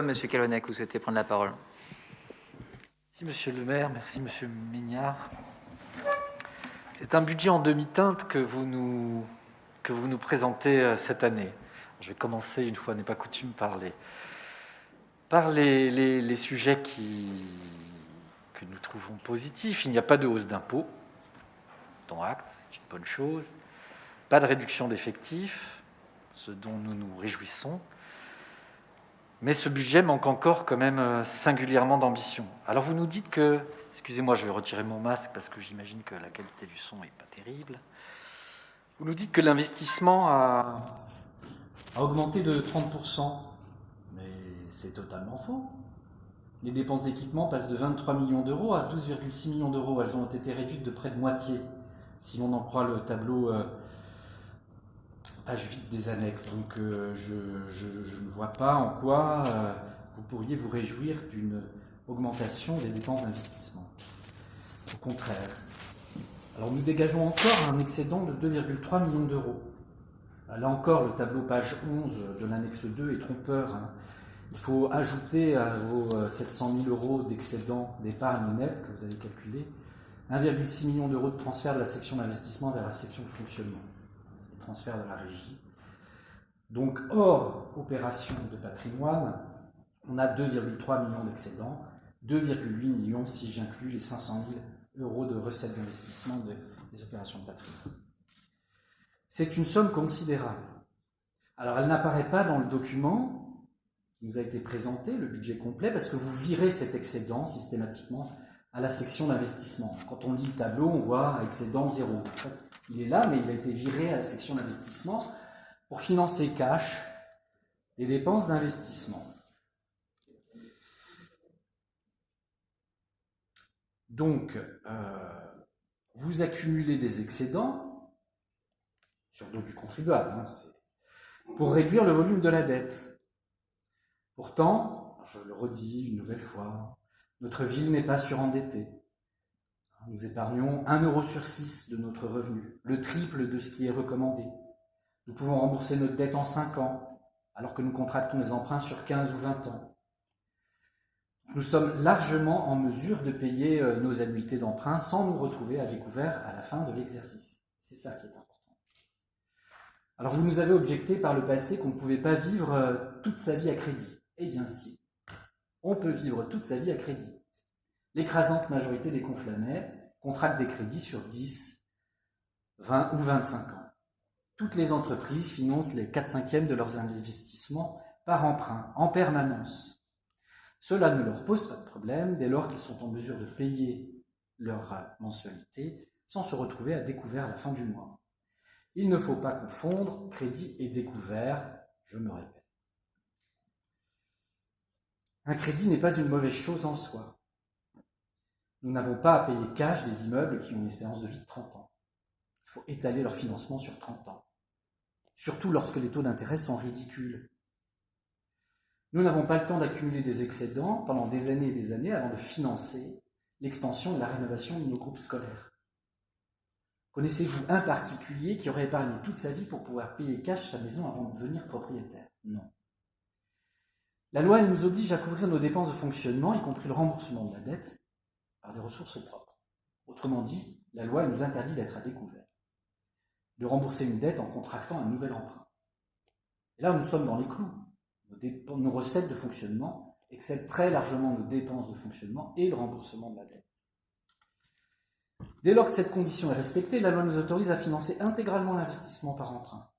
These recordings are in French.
Monsieur Calonec, vous souhaitez prendre la parole? Merci Monsieur le maire, merci Monsieur Mignard. C'est un budget en demi-teinte que vous nous présentez cette année. Je vais commencer, une fois n'est pas coutume, par les sujets que nous trouvons positifs. Il n'y a pas de hausse d'impôts, dont acte, c'est une bonne chose. Pas de réduction d'effectifs, ce dont nous nous réjouissons. Mais ce budget manque encore quand même singulièrement d'ambition. Alors vous nous dites que... Excusez-moi, je vais retirer mon masque parce que j'imagine que la qualité du son n'est pas terrible. Vous nous dites que l'investissement a augmenté de 30%. Mais c'est totalement faux. Les dépenses d'équipement passent de 23 millions d'euros à 12,6 millions d'euros. Elles ont été réduites de près de moitié, si l'on en croit le tableau page 8 des annexes. Donc je ne vois pas en quoi vous pourriez vous réjouir d'une augmentation des dépenses d'investissement. Au contraire. Alors nous dégageons encore un excédent de 2,3 millions d'euros. Là encore, le tableau page 11 de l'annexe 2 est trompeur. Il faut ajouter à vos 700 000 euros d'excédent d'épargne nette que vous avez calculé 1,6 million d'euros de transfert de la section d'investissement vers la section de fonctionnement. C'est les transferts de la régie. Donc, hors opération de patrimoine, on a 2,3 millions d'excédents, 2,8 millions si j'inclus les 500 000 euros de recettes d'investissement des opérations de patrimoine. C'est une somme considérable. Alors, elle n'apparaît pas dans le document qui nous a été présenté, le budget complet, parce que vous virez cet excédent systématiquement à la section d'investissement. Quand on lit le tableau, on voit excédent 0. En fait, il est là, mais il a été viré à la section d'investissement pour financer cash des dépenses d'investissement. Donc, vous accumulez des excédents sur le dos du contribuable, pour réduire le volume de la dette. Pourtant, je le redis une nouvelle fois, notre ville n'est pas surendettée. Nous épargnons 1 euro sur 6 de notre revenu, le triple de ce qui est recommandé. Nous pouvons rembourser notre dette en 5 ans, alors que nous contractons des emprunts sur 15 ou 20 ans. Nous sommes largement en mesure de payer nos annuités d'emprunt sans nous retrouver à découvert à la fin de l'exercice. C'est ça qui est important. Alors vous nous avez objecté par le passé qu'on ne pouvait pas vivre toute sa vie à crédit. Eh bien si, on peut vivre toute sa vie à crédit. L'écrasante majorité des conflanais contractent des crédits sur 10, 20 ou 25 ans. Toutes les entreprises financent les 4/5 de leurs investissements par emprunt, en permanence. Cela ne leur pose pas de problème dès lors qu'ils sont en mesure de payer leur mensualité sans se retrouver à découvert à la fin du mois. Il ne faut pas confondre crédit et découvert, je me répète. Un crédit n'est pas une mauvaise chose en soi. Nous n'avons pas à payer cash des immeubles qui ont une espérance de vie de 30 ans. Il faut étaler leur financement sur 30 ans. Surtout lorsque les taux d'intérêt sont ridicules. Nous n'avons pas le temps d'accumuler des excédents pendant des années et des années avant de financer l'expansion et la rénovation de nos groupes scolaires. Connaissez-vous un particulier qui aurait épargné toute sa vie pour pouvoir payer cash sa maison avant de devenir propriétaire? Non. La loi, elle nous oblige à couvrir nos dépenses de fonctionnement, y compris le remboursement de la dette, par des ressources propres. Autrement dit, la loi elle nous interdit d'être à découvert, de rembourser une dette en contractant un nouvel emprunt. Et là, nous sommes dans les clous. Nos recettes de fonctionnement excèdent très largement nos dépenses de fonctionnement et le remboursement de la dette. Dès lors que cette condition est respectée, la loi nous autorise à financer intégralement l'investissement par emprunt.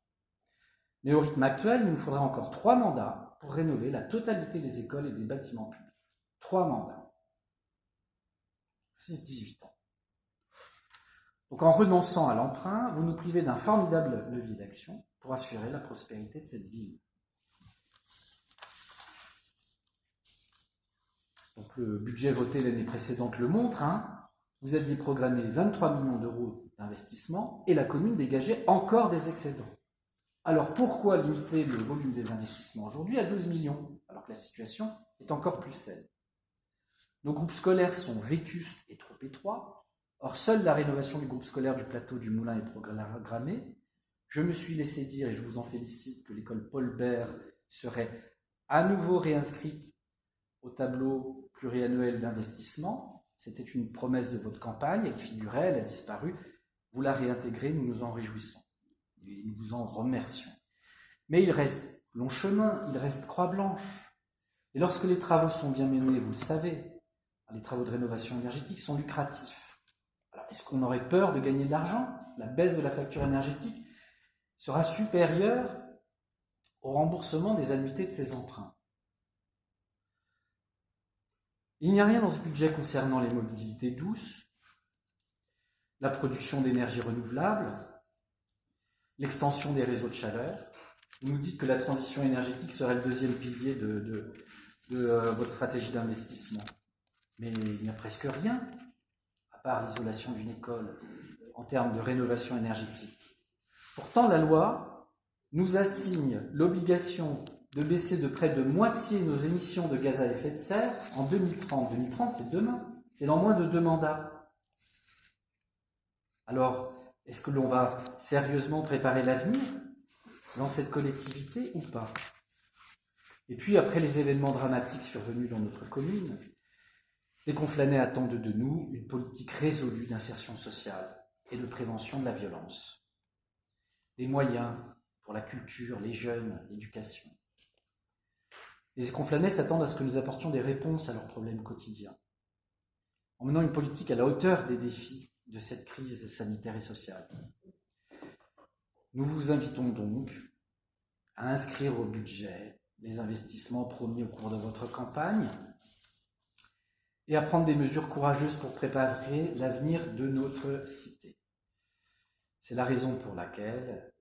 Mais au rythme actuel, il nous faudra encore 3 mandats pour rénover la totalité des écoles et des bâtiments publics. 3 mandats. 6-18 ans. Donc en renonçant à l'emprunt, vous nous privez d'un formidable levier d'action pour assurer la prospérité de cette ville. Donc le budget voté l'année précédente le montre. Vous aviez programmé 23 millions d'euros d'investissement et la commune dégageait encore des excédents. Alors pourquoi limiter le volume des investissements aujourd'hui à 12 millions, alors que la situation est encore plus saine? Nos groupes scolaires sont vétustes et trop étroits. Or, seule la rénovation du groupe scolaire du plateau du Moulin est programmée. Je me suis laissé dire, et je vous en félicite, que l'école Paul Bert serait à nouveau réinscrite au tableau pluriannuel d'investissement. C'était une promesse de votre campagne, elle figurait, elle a disparu. Vous la réintégrez, nous nous en réjouissons et nous vous en remercions. Mais il reste long chemin, il reste croix blanche. Et lorsque les travaux sont bien menés, vous le savez, les travaux de rénovation énergétique sont lucratifs. Alors, est-ce qu'on aurait peur de gagner de l'argent? La baisse de la facture énergétique sera supérieure au remboursement des annuités de ces emprunts. Il n'y a rien dans ce budget concernant les mobilités douces, la production d'énergie renouvelable, l'extension des réseaux de chaleur. Vous nous dites que la transition énergétique serait le deuxième pilier de votre stratégie d'investissement. Mais il n'y a presque rien, à part l'isolation d'une école, en termes de rénovation énergétique. Pourtant, la loi nous assigne l'obligation de baisser de près de moitié nos émissions de gaz à effet de serre en 2030. 2030, c'est demain, c'est dans moins de 2 mandats. Alors, est-ce que l'on va sérieusement préparer l'avenir dans cette collectivité ou pas? Et puis, après les événements dramatiques survenus dans notre commune, les Conflanais attendent de nous une politique résolue d'insertion sociale et de prévention de la violence. Des moyens pour la culture, les jeunes, l'éducation. Les Conflanais s'attendent à ce que nous apportions des réponses à leurs problèmes quotidiens, en menant une politique à la hauteur des défis de cette crise sanitaire et sociale. Nous vous invitons donc à inscrire au budget les investissements promis au cours de votre campagne et à prendre des mesures courageuses pour préparer l'avenir de notre cité. C'est la raison pour laquelle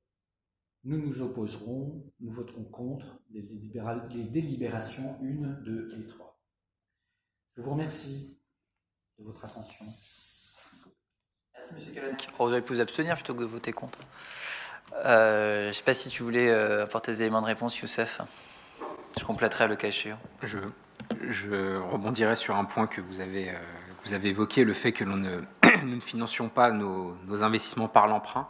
nous nous opposerons, nous voterons contre les délibérations 1, 2 et 3. Je vous remercie de votre attention. Merci, M. Callennec. Vous auriez pu vous abstenir plutôt que de voter contre. Je ne sais pas si tu voulais apporter des éléments de réponse, Youssef. Je compléterai le cas échéant. Je rebondirai sur un point que vous avez évoqué, le fait que nous ne financions pas nos investissements par l'emprunt.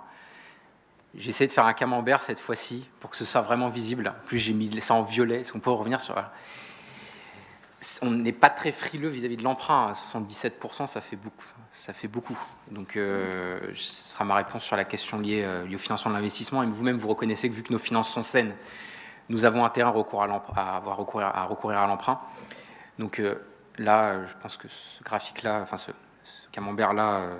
J'ai essayé de faire un camembert cette fois-ci pour que ce soit vraiment visible. En plus, j'ai mis ça en violet. Est-ce qu'on peut revenir sur... On n'est pas très frileux vis-à-vis de l'emprunt. 77%, ça fait beaucoup. Donc, ce sera ma réponse sur la question liée au financement de l'investissement. Et vous-même, vous reconnaissez que vu que nos finances sont saines, nous avons intérêt à recourir à l'emprunt. Donc là, je pense que ce graphique-là, enfin ce camembert-là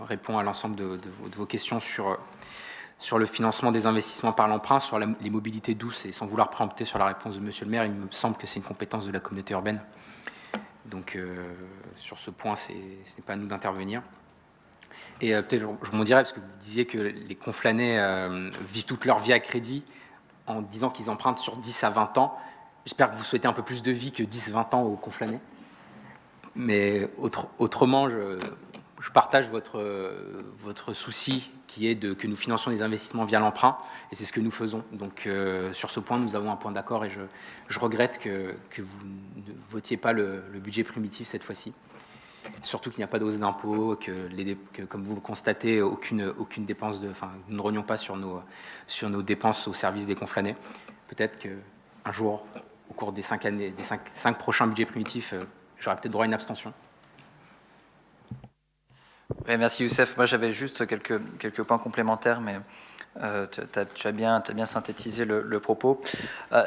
répond à l'ensemble de vos questions sur le financement des investissements par l'emprunt, sur les mobilités douces, et sans vouloir préempter sur la réponse de Monsieur le maire, il me semble que c'est une compétence de la communauté urbaine. Donc sur ce point, ce n'est pas à nous d'intervenir. Et peut-être je m'en dirais, parce que vous disiez que les Conflanais vivent toute leur vie à crédit en disant qu'ils empruntent sur 10 à 20 ans. J'espère que vous souhaitez un peu plus de vie que 10-20 ans aux Conflanais. Mais autrement, je partage votre souci qui est que nous financions les investissements via l'emprunt, et c'est ce que nous faisons. Donc sur ce point, nous avons un point d'accord, et je regrette que vous ne votiez pas le budget primitif cette fois-ci. Surtout qu'il n'y a pas de hausse d'impôts, que comme vous le constatez, aucune dépense nous ne rognons pas sur nos dépenses au service des Conflanais. Peut-être qu'un jour, au cours des 5 prochains budgets primitifs, j'aurai peut-être droit à une abstention. Oui, merci Youssef. Moi j'avais juste quelques points complémentaires, mais tu as bien synthétisé le propos.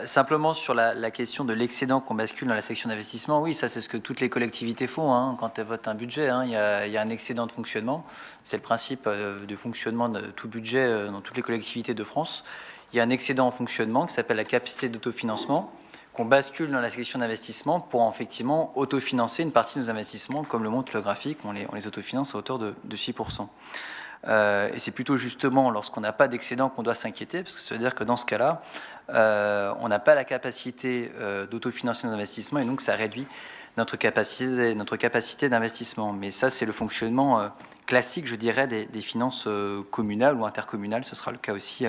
Simplement sur la question de l'excédent qu'on bascule dans la section d'investissement, oui, ça c'est ce que toutes les collectivités font hein, quand elles votent un budget. Hein, il y a un excédent de fonctionnement. C'est le principe de fonctionnement de tout budget dans toutes les collectivités de France. Il y a un excédent en fonctionnement qui s'appelle la capacité d'autofinancement, qu'on bascule dans la section d'investissement pour effectivement autofinancer une partie de nos investissements, comme le montre le graphique, on les autofinance à hauteur de 6%. Et c'est plutôt justement lorsqu'on n'a pas d'excédent qu'on doit s'inquiéter, parce que ça veut dire que dans ce cas-là, on n'a pas la capacité d'autofinancer nos investissements, et donc ça réduit notre capacité d'investissement. Mais ça, c'est le fonctionnement classique, je dirais, des finances communales ou intercommunales. Ce sera le cas aussi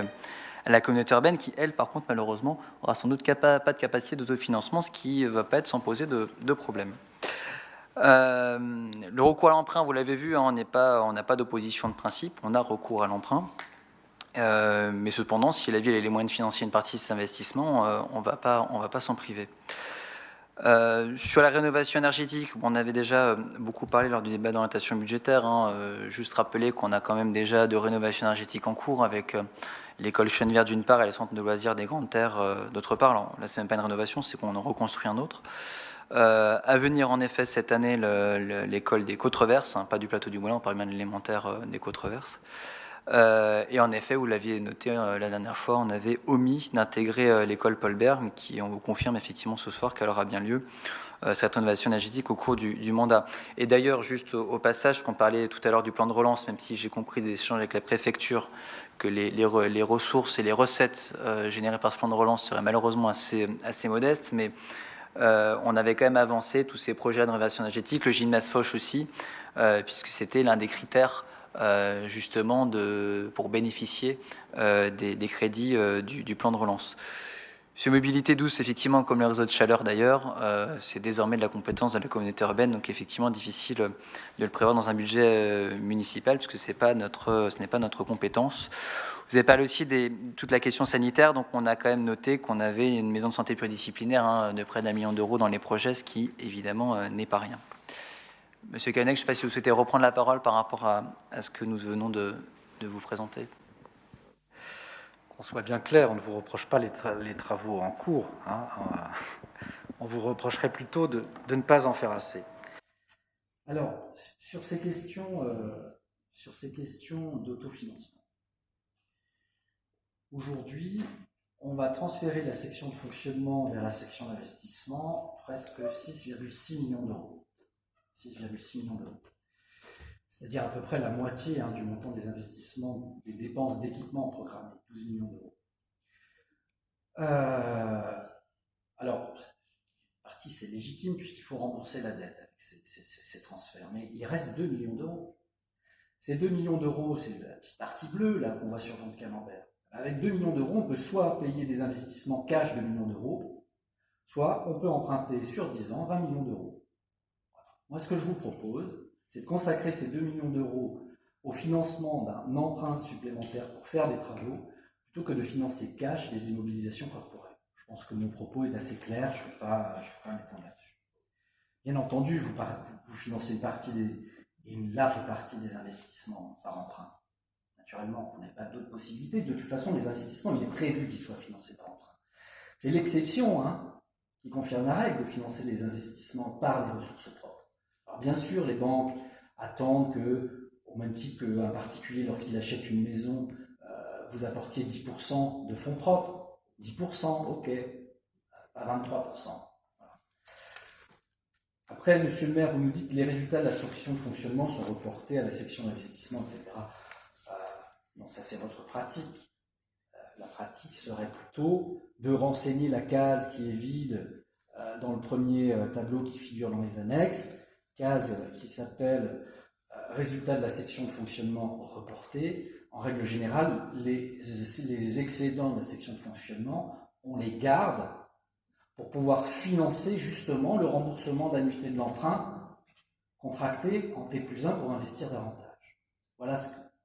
à la communauté urbaine qui, elle, par contre, malheureusement, aura sans doute pas de capacité d'autofinancement, ce qui ne va pas être sans poser de problème. Le recours à l'emprunt, vous l'avez vu, hein, on n'a pas d'opposition de principe, on a recours à l'emprunt. Mais cependant, si la ville a les moyens de financer une partie de cet investissement, on va pas s'en priver. Sur la rénovation énergétique, on avait déjà beaucoup parlé lors du débat d'orientation budgétaire. Juste rappeler qu'on a quand même déjà de rénovation énergétique en cours avec l'école Chenevière d'une part et le centre de loisirs des Grandes Terres d'autre part. Alors, là, c'est même pas une rénovation, c'est qu'on en reconstruit un autre. À venir, en effet, cette année, l'école des Côtes-Reverses, pas du plateau du Moulin, on parle bien de l'élémentaire des Côtes-Reverses. Et en effet, vous l'aviez noté la dernière fois, on avait omis d'intégrer l'école Paul Bert, qui on vous confirme effectivement ce soir qu'elle aura bien lieu, cette rénovation énergétique au cours du mandat. Et d'ailleurs, juste au passage, qu'on parlait tout à l'heure du plan de relance, même si j'ai compris des échanges avec la préfecture que les ressources et les recettes générées par ce plan de relance seraient malheureusement assez modestes, mais on avait quand même avancé tous ces projets de rénovation énergétique, le gymnase Foch aussi, puisque c'était l'un des critères justement pour bénéficier des crédits du plan de relance. Sur mobilité douce, effectivement, comme les réseaux de chaleur d'ailleurs, c'est désormais de la compétence de la communauté urbaine, donc effectivement difficile de le prévoir dans un budget municipal, puisque ce n'est pas notre compétence. Vous avez parlé aussi de toute la question sanitaire, donc on a quand même noté qu'on avait une maison de santé pluridisciplinaire de près d'1 million d'euros dans les projets, ce qui évidemment n'est pas rien. Monsieur Canet, je ne sais pas si vous souhaitez reprendre la parole par rapport à ce que nous venons de vous présenter. Qu'on soit bien clair, on ne vous reproche pas les travaux en cours. On vous reprocherait plutôt de ne pas en faire assez. Alors, sur ces questions d'autofinancement, aujourd'hui, on va transférer la section de fonctionnement vers la section d'investissement presque 6,6 millions d'euros. 6,6 millions d'euros. C'est-à-dire à peu près la moitié du montant des investissements, des dépenses d'équipement programmées, 12 millions d'euros. Alors, partie c'est légitime puisqu'il faut rembourser la dette avec ces transferts, mais il reste 2 millions d'euros. Ces 2 millions d'euros, c'est la petite partie bleue là qu'on voit sur votre camembert. Avec 2 millions d'euros, on peut soit payer des investissements cash de millions d'euros, soit on peut emprunter sur 10 ans 20 millions d'euros. Moi, ce que je vous propose, c'est de consacrer ces 2 millions d'euros au financement d'un emprunt supplémentaire pour faire des travaux, plutôt que de financer cash des immobilisations corporelles. Je pense que mon propos est assez clair, je ne vais pas m'étendre là-dessus. Bien entendu, vous financez une large partie des investissements par emprunt. Naturellement, vous n'avez pas d'autres possibilités. De toute façon, les investissements, il est prévu qu'ils soient financés par emprunt. C'est l'exception qui confirme la règle de financer les investissements par les ressources propres. Alors bien sûr, les banques attendent que, au même titre qu'un particulier, lorsqu'il achète une maison, vous apportiez 10% de fonds propres. 10%, ok, pas 23%. Voilà. Après, monsieur le maire, vous nous dites que les résultats de la section de fonctionnement sont reportés à la section d'investissement, etc. Non, ça c'est votre pratique. La pratique serait plutôt de renseigner la case qui est vide dans le premier tableau qui figure dans les annexes, case qui s'appelle résultat de la section de fonctionnement reporté. En règle générale, les excédents de la section de fonctionnement, on les garde pour pouvoir financer justement le remboursement d'annuités de l'emprunt contracté en T+1 pour investir davantage. Voilà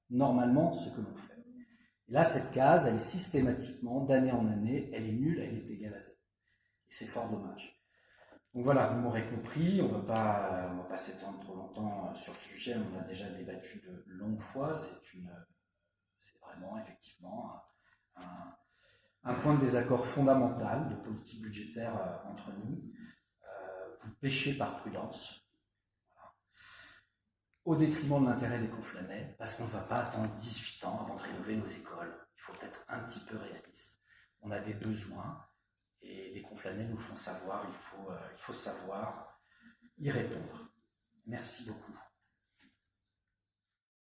normalement ce que l'on fait. Et là, cette case, elle est systématiquement, d'année en année, elle est nulle, elle est égale à 0. Et c'est fort dommage. Donc voilà, vous m'aurez compris, on va pas s'étendre trop longtemps sur le sujet, on a déjà débattu de longues fois, c'est vraiment effectivement un point de désaccord fondamental de politique budgétaire entre nous. Vous péchez par prudence, au détriment de l'intérêt des Conflanais, parce qu'on ne va pas attendre 18 ans avant de rénover nos écoles. Il faut être un petit peu réaliste. On a des besoins, et les Conflanais nous font savoir, il faut savoir y répondre. Merci beaucoup.